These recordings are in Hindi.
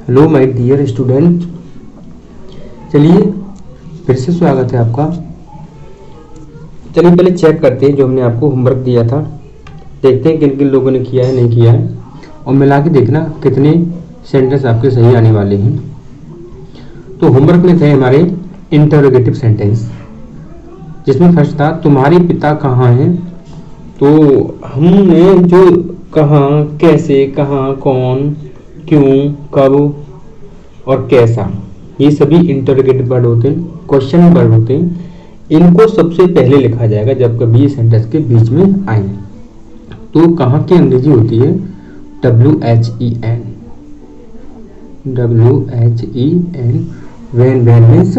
हेलो माय डियर स्टूडेंट, चलिए फिर से स्वागत है आपका। चलिए पहले चेक करते हैं जो हमने आपको होमवर्क दिया था, देखते हैं किन किन लोगों ने किया है नहीं किया है, और मिला के देखना कितने सेंटेंस आपके सही आने वाले हैं। तो होमवर्क में थे हमारे इंटरोगेटिव सेंटेंस, जिसमें फर्स्ट था तुम्हारे पिता कहाँ हैं। तो हमने जो कहाँ, कैसे, कहाँ, कौन, क्यों, कब और कैसा, ये सभी इंटरोगेटिव वर्ड होते हैं, क्वेश्चन वर्ड होते हैं। इनको सबसे पहले लिखा जाएगा जब कभी ये सेंटेंस के बीच में आए। तो कहाँ की अंग्रेजी होती है WHEN। WHEN, when. When means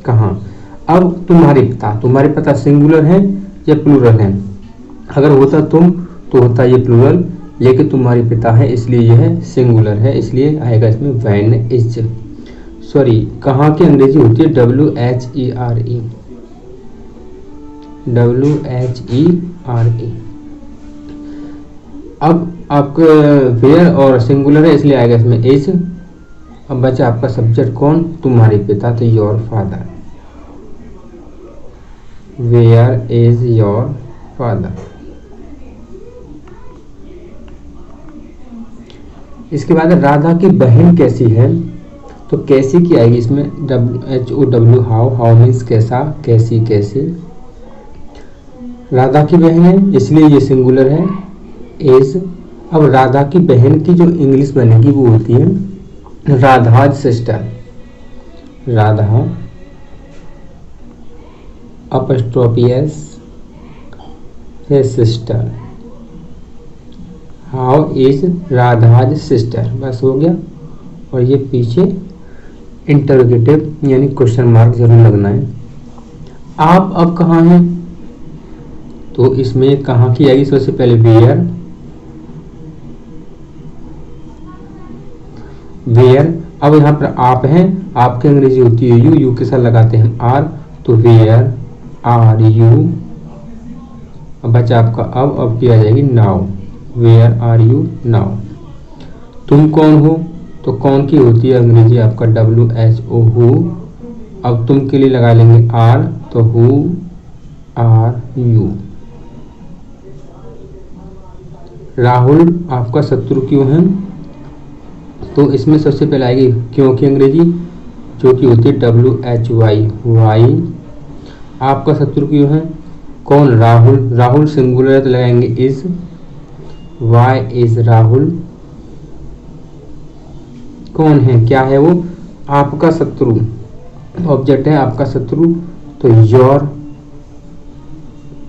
कहाँ। अब तुम्हारे पिता सिंगुलर है या प्लूरल है? अगर होता तुम तो होता ये प्लूरल, लेकिन तुम्हारे पिता है इसलिए यह सिंगुलर है, इसलिए आएगा इसमें व्हेन इज। सॉरी, कहाँ की अंग्रेजी होती है WHERE। WHERE। अब आपका वेयर और सिंगुलर है इसलिए आएगा इसमें इज। अब बचा आपका सब्जेक्ट कौन, तुम्हारे पिता, तो your father. Where is your father. इसके बाद राधा की बहन कैसी है, तो कैसी की आएगी इसमें HOW, हाउ। हाउ मीन्स कैसा, कैसी, कैसे। राधा की बहन है इसलिए ये सिंगुलर है, इज। अब राधा की बहन की जो इंग्लिश बनेगी वो होती है Radha's sister. Radha apostrophe S sister. How is Radha's sister, बस हो गया। और ये पीछे इंटरोगेटिव यानी क्वेश्चन मार्क जरूर लगना है। आप अब कहाँ हैं, तो इसमें कहाँ की आएगी सबसे पहले वेयर। वेयर। अब यहाँ पर आप हैं, आपकी अंग्रेजी होती है यू के साथ लगाते हैं आर, तो वेयर आर यू। अब बचा आपका अब की आ जाएगी now. Where are you now. तुम कौन हो, तो कौन की होती है अंग्रेजी आपका WHO, हु। अब तुम के लिए लगा लेंगे आर, तो हु आर यू। राहुल आपका शत्रु क्यों है, तो इसमें सबसे पहले आएगी क्यों की अंग्रेजी, जो कि होती है WHY, वाई। आपका शत्रु क्यों है, कौन, राहुल। राहुल सिंगुलर है तो लगाएंगे इज। Y is Rahul. कौन है, क्या है वो, आपका शत्रु। ऑब्जेक्ट है आपका शत्रु, तो योर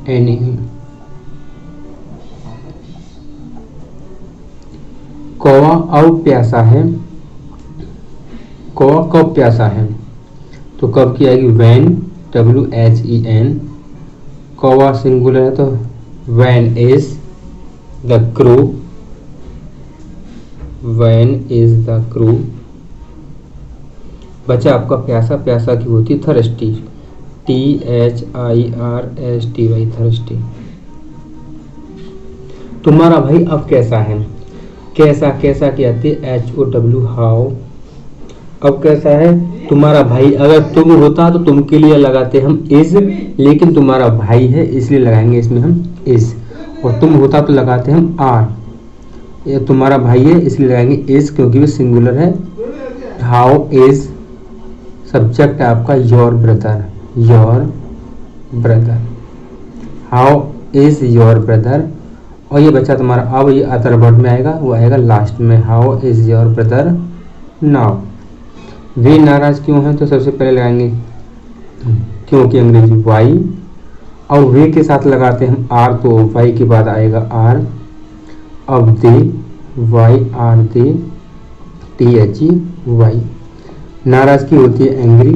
एनिमी। कौवा अब प्यासा है, कौवा कब प्यासा है, तो कब की आएगी व्हेन, WHEN। कौवा सिंगुलर है तो when is the crew. When is the crew. बचा आपका प्यासा, प्यासा की होती है थर्स्टी, THIRSTY, थर्स्टी। तुम्हारा भाई अब कैसा है, कैसा, कैसा की आती है HOW, हाउ। अब कैसा है तुम्हारा भाई, अगर तुम होता तो तुम के लिए लगाते हम इज, लेकिन तुम्हारा भाई है इसलिए लगाएंगे इसमें हम इज। और तुम होता तो लगाते हम आर, ये तुम्हारा भाई है इसलिए लगाएंगे इज क्योंकि वो सिंगुलर है। हाउ इज सब्जेक्ट है आपका your brother. Your brother. How is your brother. और ये बच्चा तुम्हारा अब ये अदर वर्ड में आएगा, वो आएगा लास्ट में। How is your brother now. वे नाराज क्यों हैं, तो सबसे पहले लगाएंगे क्यों की अंग्रेजी वाई। और वे के साथ लगाते हम आर, तो वाई के बाद आएगा आर। अब दे, वाई आर दे, THEY। नाराज की होती है एंग्री।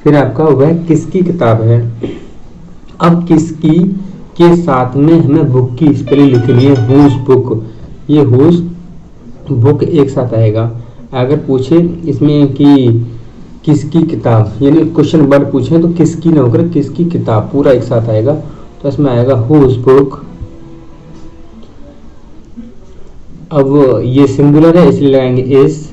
फिर आपका वह किसकी किताब है। अब किसकी के साथ में हमें बुक की स्पेलिंग लिखनी है, हुज बुक। ये हुज बुक एक साथ आएगा। अगर पूछे इसमें कि किसकी किताब, यानी क्वेश्चन वर्ड पूछे तो किसकी ना होकर किसकी किताब पूरा एक साथ आएगा, तो इसमें आएगा हुज बुक। अब ये सिंगुलर है इसलिए लगाएंगे इज,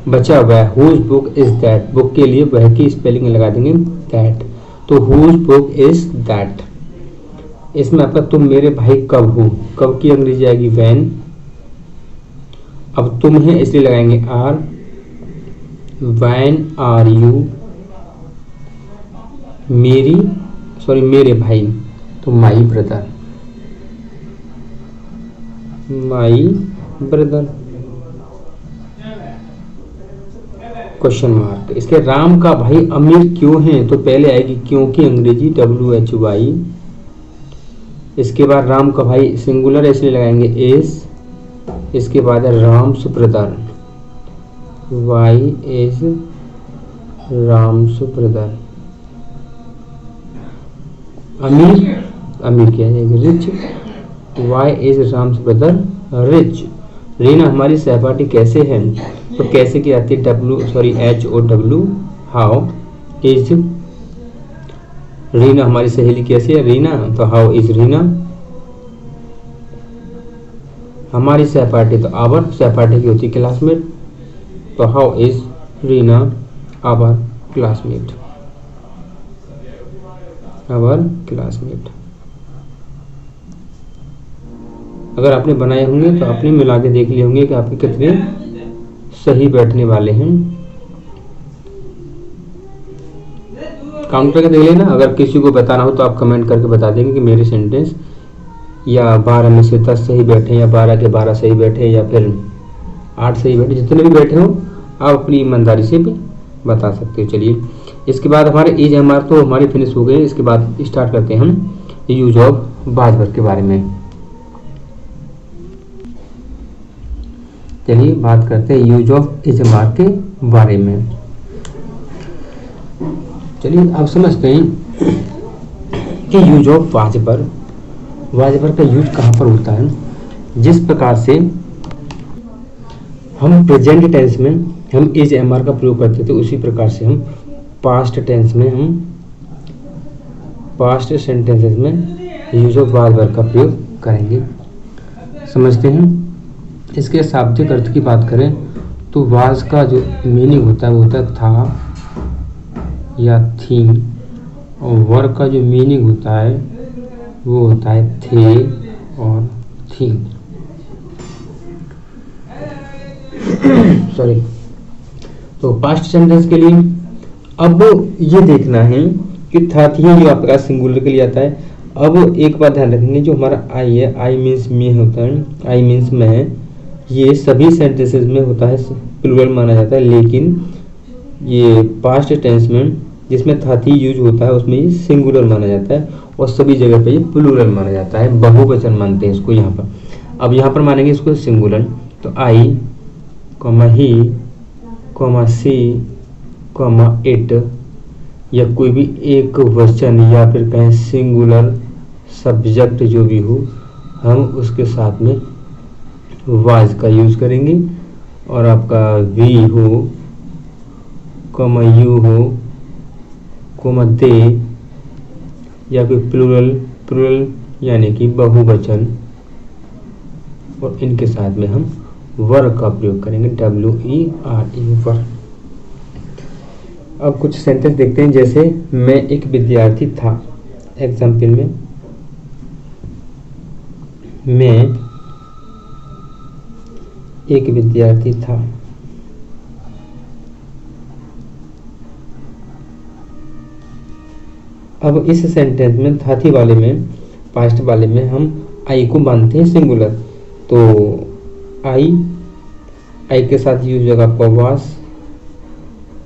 बचा हुआ है whose book is that, book के लिए वह की स्पेलिंग लगा देंगे दैट, तो हुज बुक इज दैट। इसमें आपका तुम मेरे भाई कब हो, कब की अंग्रेजी आएगी व्हेन, अब तुम है इसलिए लगाएंगे आर, व्हेन आर यू मेरे भाई, तो माई ब्रदर, क्वेश्चन मार्क। इसके राम का भाई अमीर क्यों है, तो पहले आएगी क्यों की अंग्रेजी WHY, इसके बाद राम का भाई सिंगुलर है इसलिए लगाएंगे इज, इसके बाद है Ram's brother, why is Ram's brother, अमीर क्या है rich, why is Ram's brother rich. Reena हमारी सहपाठी कैसे है, तो कैसे की आती है HOW, हाउ इज रीना हमारी सहेली कैसी है रीना, तो हाउ इज रीना। हमारी सहपाठी तो आवर सहपाठी की होती है क्लासमेट, तो how is Reena our classmate, our classmate. अगर आपने बनाए होंगे तो आपने मिला के देख लिए होंगे कि आपके कितने सही बैठने वाले हैं, काउंट करके देख लेना। अगर किसी को बताना हो तो आप कमेंट करके बता देंगे कि मेरे सेंटेंस या 12 में से 10 सही बैठे या 12 के 12 सही बैठे या फिर 8 सही बैठे, जितने भी बैठे हो आप अपनी ईमानदारी से भी बता सकते हो। चलिए इसके बाद हमारे एज हमारे तो हमारी फिनिश हो गई, इसके बाद स्टार्ट करते हैं हम यूज ऑफ बाज वर्ब के बारे में। चलिए बात करते हैं यूज ऑफ इजमार के बारे में। चलिए आप समझते हैं कि यूज ऑफ वाजबर का यूज कहाँ पर होता है। जिस प्रकार से हम प्रेजेंट टेंस में हम इज एम आर का प्रयोग करते थे, उसी प्रकार से हम पास्ट टेंस में हम पास्ट सेंटेंसेस में यूज ऑफ वाजबर का प्रयोग करेंगे। समझते हैं। इसके शाब्दिक अर्थ की बात करें तो वाज का जो मीनिंग होता है वो होता है था या थी, और वर का जो मीनिंग होता है वो होता है थे और थी। सॉरी। तो पास्ट सेंटेंस के लिए अब ये देखना है कि था थी जो आपका सिंगुलर के लिए आता है। अब एक बात ध्यान रखेंगे, जो हमारा आई है, आई मीन्स में होता है, आई मीन्स में, ये सभी सेंटेंसेस में होता है प्लूरल माना जाता है, लेकिन ये पास्ट टेंस में जिसमें था थी यूज होता है उसमें ये सिंगुलर माना जाता है, और सभी जगह पे ये प्लूरल माना जाता है, बहुवचन मानते हैं इसको यहाँ पर। अब यहाँ पर मानेंगे इसको सिंगुलर, तो I comma he comma she comma it, या कोई भी एक वचन या फिर कहें सिंगुलर सब्जेक्ट जो भी हो, हम उसके साथ में वाज का यूज करेंगे। और आपका वी हो कॉमा यू हो कॉमा दे, या फिर प्लूरल यानी कि बहुवचन, और इनके साथ में हम वर्ग का प्रयोग करेंगे, WERE वर्ग। अब कुछ सेंटेंस देखते हैं, जैसे मैं एक विद्यार्थी था। एग्जाम्पल में मैं एक विद्यार्थी था। अब इस सेंटेंस में था थी वाले में, पास्ट वाले में हम आई को मानते हैं सिंगुलर, तो आई के साथ यूज होगा आपका was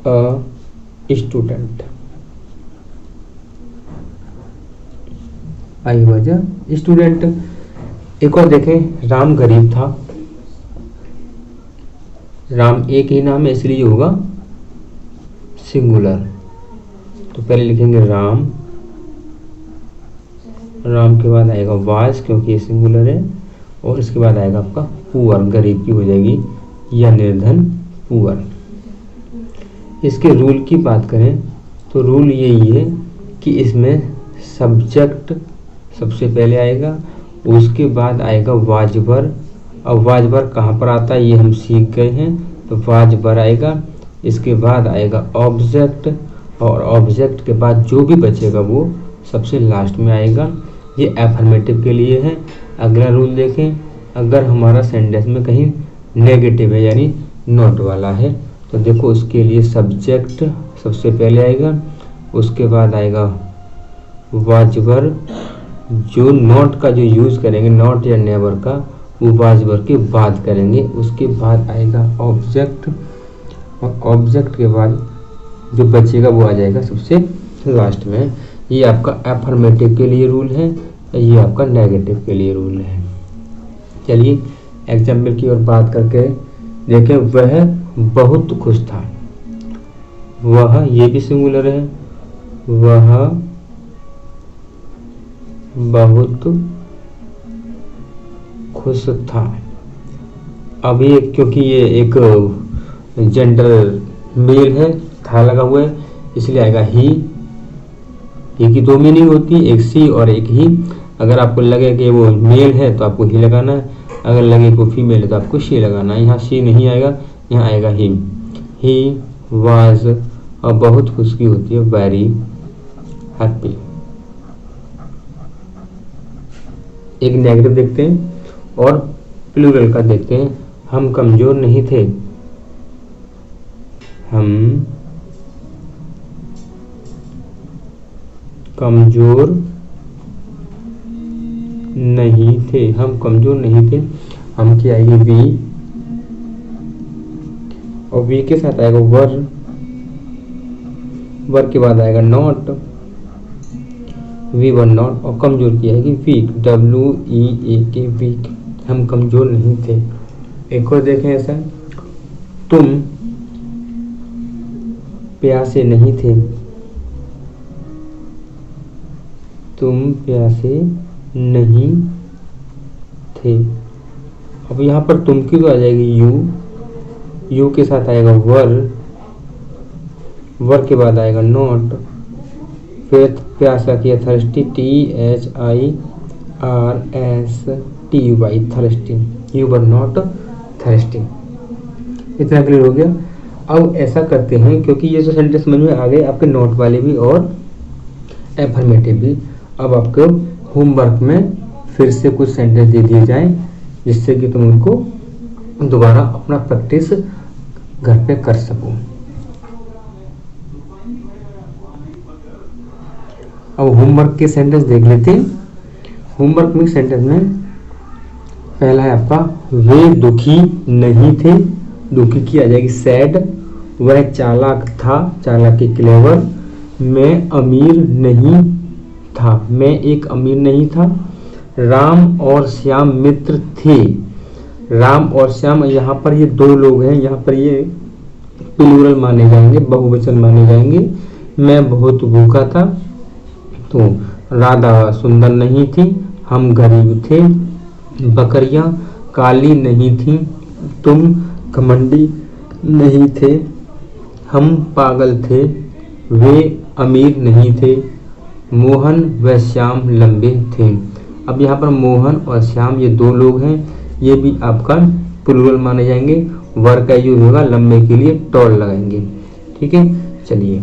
a student, I was a student. एक और देखें, राम गरीब था। राम एक ही नाम है इसलिए होगा सिंगुलर, तो पहले लिखेंगे राम, राम के बाद आएगा वाज क्योंकि ये सिंगुलर है, और इसके बाद आएगा आपका पुअर, गरीब की हो जाएगी, या निर्धन पुअर। इसके रूल की बात करें तो रूल यही है कि इसमें सब्जेक्ट सबसे पहले आएगा, उसके बाद आएगा वाजबर, अब वाजवर कहाँ पर आता है ये हम सीख गए हैं, तो वाजवर आएगा। इसके बाद आएगा ऑब्जेक्ट, और ऑब्जेक्ट के बाद जो भी बचेगा वो सबसे लास्ट में आएगा। ये एफर्मेटिव के लिए है। अगला रूल देखें, अगर हमारा सेंटेंस में कहीं नेगेटिव है यानी नॉट वाला है, तो देखो उसके लिए सब्जेक्ट सबसे पहले आएगा, उसके बाद आएगा वाजवर। जो नॉट का जो यूज़ करेंगे, नॉट या नेवर का, वो वाजवर के बाद करेंगे। उसके बाद आएगा ऑब्जेक्ट, और ऑब्जेक्ट के बाद जो बचेगा वो आ जाएगा सबसे लास्ट में। ये आपका एफर्मेटिव के लिए रूल है, ये आपका नेगेटिव के लिए रूल है। चलिए एग्जाम्पल की ओर बात करके देखें। वह बहुत खुश था। वह, ये भी सिंगुलर है, वह बहुत खुश था। अब ये क्योंकि ये एक जेंडर मेल है, था लगा हुआ है, इसलिए आएगा ही। ही की दो मीनिंग होती है, एक सी और एक ही। अगर आपको लगे कि वो मेल है तो आपको ही लगाना है, अगर लगे कि वो फीमेल है तो आपको शी लगाना है। यहाँ शी नहीं आएगा, यहाँ आएगा ही। ही वाज, और बहुत खुशी होती है, वेरी हैप्पी। एक नेगेटिव देखते हैं और प्लूरल का देखते हैं। हम कमजोर नहीं थे। हम कमजोर नहीं थे। हम कमजोर नहीं थे। हम की आएगी वी, और वी के साथ आएगा वर। वर के बाद आएगा नॉट, वी वर नॉट, और कमजोर की आएगी वीक, WEAK, वीक। हम कमजोर नहीं थे। एक और देखें ऐसा, तुम प्यासे नहीं थे। तुम प्यासे नहीं थे। अब यहाँ पर तुम की तो आ जाएगी यू, यू के साथ आएगा वर, वर के बाद आएगा नॉट, फिर प्यासा किया thirsty, THIRSTY, thirsty. You were not thirsty. इतना क्लियर हो गया। अब ऐसा करते हैं, क्योंकि ये जो सेंटेंस समझ में आ गए आपके नोट वाले भी और एफर्मेटिव भी। अब आपको होमवर्क में फिर से कुछ सेंटेंस दे दिए जाएं, जिससे कि तुम उनको दोबारा अपना प्रैक्टिस घर पे कर सको। अब होमवर्क के सेंटेंस देख लेते हैं। होमवर्क में सेंटेंस में पहला है आपका, वे दुखी नहीं थे। दुखी की आ जाएगी सैड। वह चालाक था, चालाक की क्लेवर। मैं अमीर नहीं था, मैं एक अमीर नहीं था। राम और श्याम मित्र थे। राम और श्याम, यहाँ पर ये दो लोग हैं, यहाँ पर ये प्लूरल माने जाएंगे, बहुवचन माने जाएंगे। मैं बहुत भूखा था। तो राधा सुंदर नहीं थी। हम गरीब थे। बकरियां काली नहीं थी। तुम घमंडी नहीं थे। हम पागल थे। वे अमीर नहीं थे। मोहन व श्याम लंबे थे। अब यहाँ पर मोहन और श्याम ये दो लोग हैं, ये भी आपका प्लूरल माने जाएंगे। वर्ग का यूज होगा लंबे के लिए टॉल लगाएंगे। ठीक है, चलिए